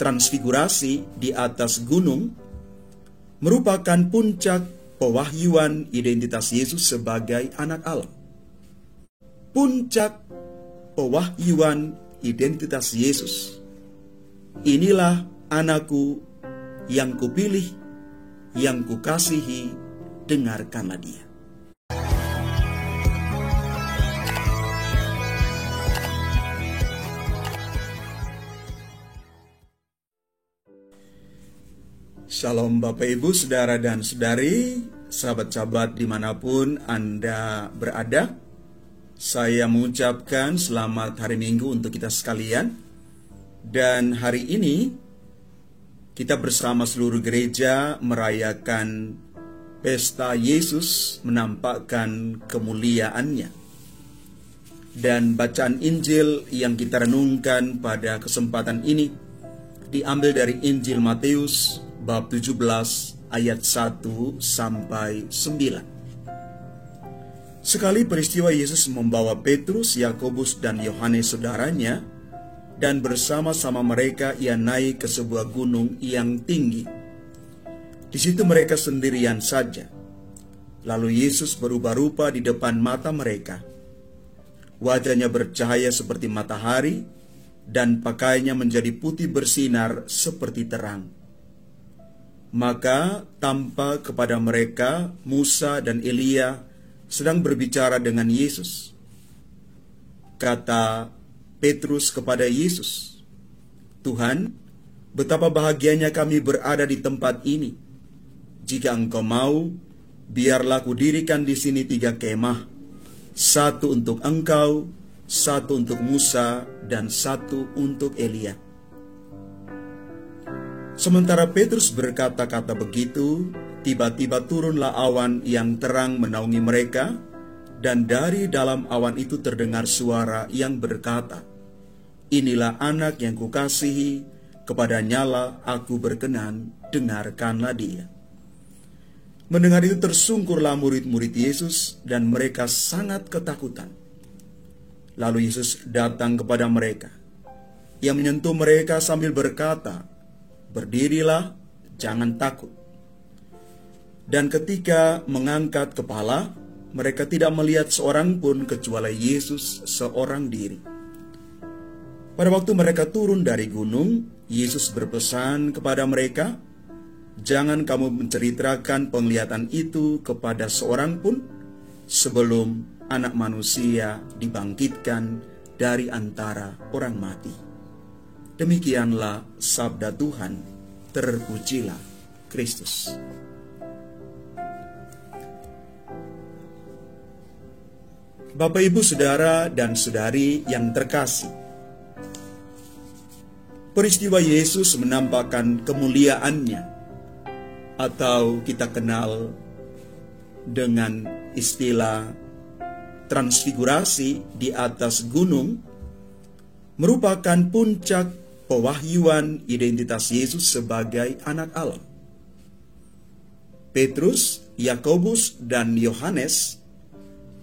transfigurasi di atas gunung merupakan puncak pewahyuan identitas Yesus sebagai anak Allah. Puncak pewahyuan identitas Yesus. Inilah anakku yang kupilih, yang kukasihi, dengarkanlah dia. Shalom Bapak Ibu, Saudara dan Saudari, sahabat-sahabat dimanapun Anda berada. Saya mengucapkan selamat hari Minggu untuk kita sekalian. Dan hari ini kita bersama seluruh gereja merayakan pesta Yesus menampakkan kemuliaannya. Dan bacaan Injil yang kita renungkan pada kesempatan ini diambil dari Injil Matius bab 17 ayat 1 sampai 9. Sekali peristiwa Yesus membawa Petrus, Yakobus dan Yohanes saudaranya, dan bersama-sama mereka ia naik ke sebuah gunung yang tinggi. Di situ mereka sendirian saja. Lalu Yesus berubah rupa di depan mata mereka. Wajahnya bercahaya seperti matahari, dan pakaiannya menjadi putih bersinar seperti terang. Maka tampak kepada mereka Musa dan Elia sedang berbicara dengan Yesus. Kata Petrus kepada Yesus, "Tuhan, betapa bahagianya kami berada di tempat ini. Jika Engkau mau, biarlah kudirikan di sini 3 kemah, 1 untuk Engkau, 1 untuk Musa, dan 1 untuk Elia." Sementara Petrus berkata-kata begitu, tiba-tiba turunlah awan yang terang menaungi mereka, dan dari dalam awan itu terdengar suara yang berkata, "Inilah anak yang kukasihi, kepadanyalah aku berkenan, dengarkanlah dia." Mendengar itu tersungkurlah murid-murid Yesus, dan mereka sangat ketakutan. Lalu Yesus datang kepada mereka. Ia menyentuh mereka sambil berkata, "Berdirilah, jangan takut." Dan ketika mengangkat kepala, mereka tidak melihat seorang pun kecuali Yesus seorang diri. Pada waktu mereka turun dari gunung, Yesus berpesan kepada mereka, "Jangan kamu menceritakan penglihatan itu kepada seorang pun sebelum Anak Manusia dibangkitkan dari antara orang mati." Demikianlah sabda Tuhan, terpujilah Kristus. Bapak, Ibu, Saudara, dan Saudari yang terkasih, peristiwa Yesus menampakkan kemuliaannya, atau kita kenal dengan istilah transfigurasi di atas gunung, merupakan puncak pewahyuan identitas Yesus sebagai anak Allah. Petrus, Yakobus, dan Yohanes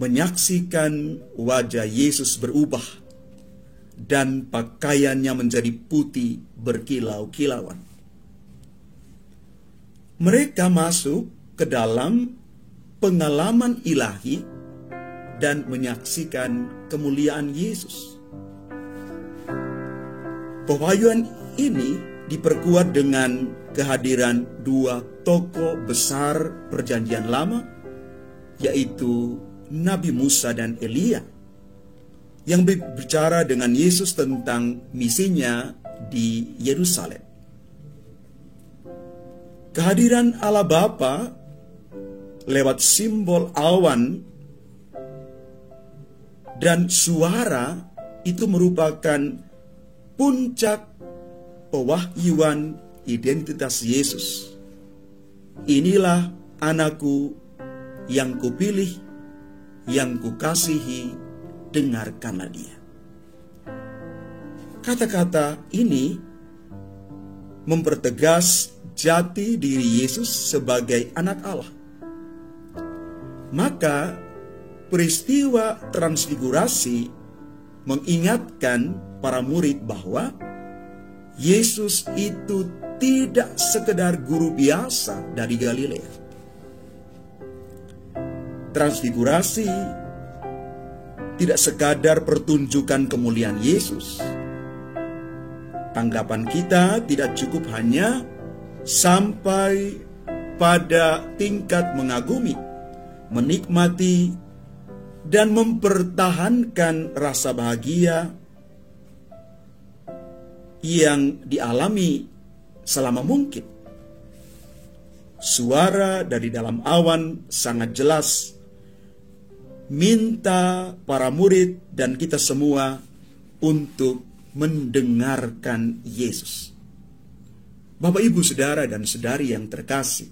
menyaksikan wajah Yesus berubah dan pakaiannya menjadi putih berkilau-kilauan. Mereka masuk ke dalam pengalaman ilahi dan menyaksikan kemuliaan Yesus. Pewahyuan ini diperkuat dengan kehadiran 2 tokoh besar Perjanjian Lama, yaitu Nabi Musa dan Elia, yang berbicara dengan Yesus tentang misinya di Yerusalem. Kehadiran Allah Bapa lewat simbol awan dan suara itu merupakan puncak pewahyuan identitas Yesus. "Inilah anakku yang kupilih, yang kukasihi, dengarkanlah dia." Kata-kata ini mempertegas jati diri Yesus sebagai anak Allah. Maka peristiwa transfigurasi mengingatkan para murid bahwa Yesus itu tidak sekedar guru biasa dari Galilea. Transfigurasi tidak sekadar pertunjukan kemuliaan Yesus. Tanggapan kita tidak cukup hanya sampai pada tingkat mengagumi, menikmati, dan mempertahankan rasa bahagia yang dialami selama mungkin. Suara dari dalam awan sangat jelas minta para murid dan kita semua untuk mendengarkan Yesus. Bapak, Ibu, Saudara, dan Saudari yang terkasih,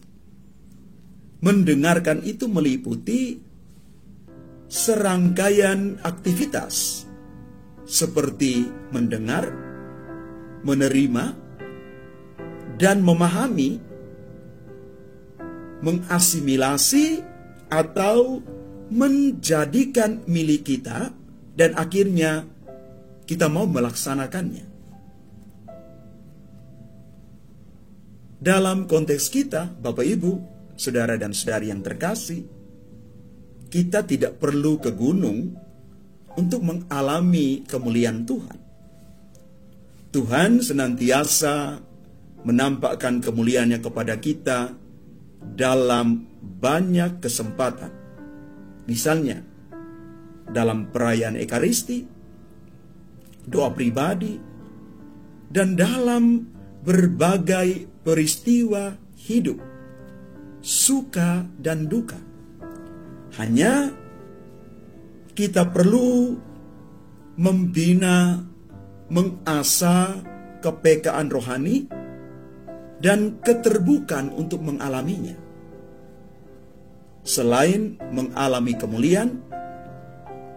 mendengarkan itu meliputi serangkaian aktivitas seperti mendengar, menerima, dan memahami, mengasimilasi, atau menjadikan milik kita, dan akhirnya kita mau melaksanakannya. Dalam konteks kita, Bapak, Ibu, Saudara, dan Saudari yang terkasih, kita tidak perlu ke gunung untuk mengalami kemuliaan Tuhan. Tuhan senantiasa menampakkan kemuliaan-Nya kepada kita dalam banyak kesempatan. Misalnya, dalam perayaan Ekaristi, doa pribadi, dan dalam berbagai peristiwa hidup, suka dan duka. Hanya kita perlu membina, mengasah kepekaan rohani dan keterbukaan untuk mengalaminya. Selain mengalami kemuliaan,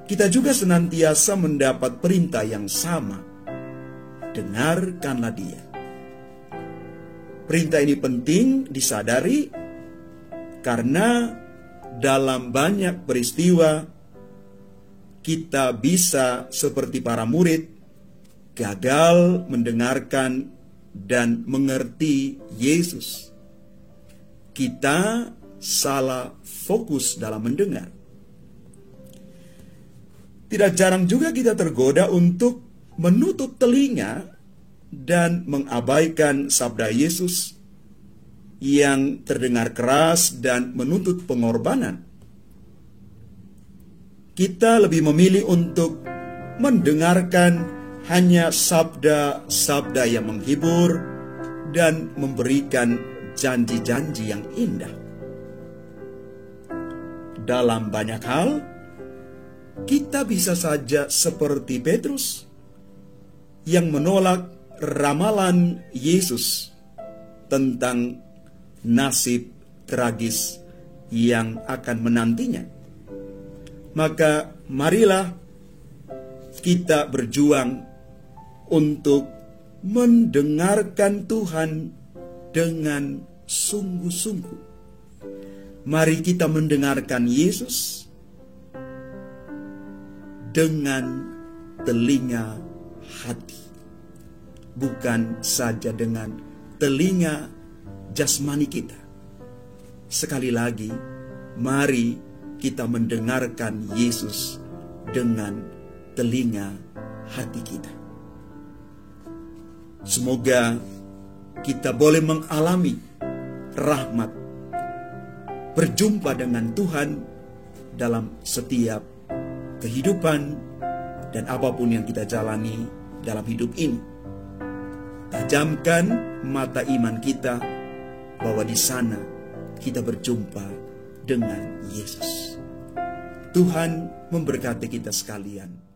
kita juga senantiasa mendapat perintah yang sama. Dengarkanlah Dia. Perintah ini penting disadari karena dalam banyak peristiwa kita bisa seperti para murid gagal mendengarkan dan mengerti Yesus. Kita salah fokus dalam mendengar. Tidak jarang juga kita tergoda untuk menutup telinga dan mengabaikan sabda Yesus yang terdengar keras dan menuntut pengorbanan. Kita lebih memilih untuk mendengarkan hanya sabda-sabda yang menghibur dan memberikan janji-janji yang indah. Dalam banyak hal, kita bisa saja seperti Petrus yang menolak ramalan Yesus tentang nasib tragis yang akan menantinya. Maka marilah kita berjuang untuk mendengarkan Tuhan dengan sungguh-sungguh. Mari kita mendengarkan Yesus dengan telinga hati, bukan saja dengan telinga jasmani kita. Sekali lagi, mari kita mendengarkan Yesus dengan telinga hati kita. Semoga kita boleh mengalami rahmat, berjumpa dengan Tuhan dalam setiap kehidupan dan apapun yang kita jalani dalam hidup ini. Tajamkan mata iman kita bahwa di sana kita berjumpa dengan Yesus. Tuhan memberkati kita sekalian.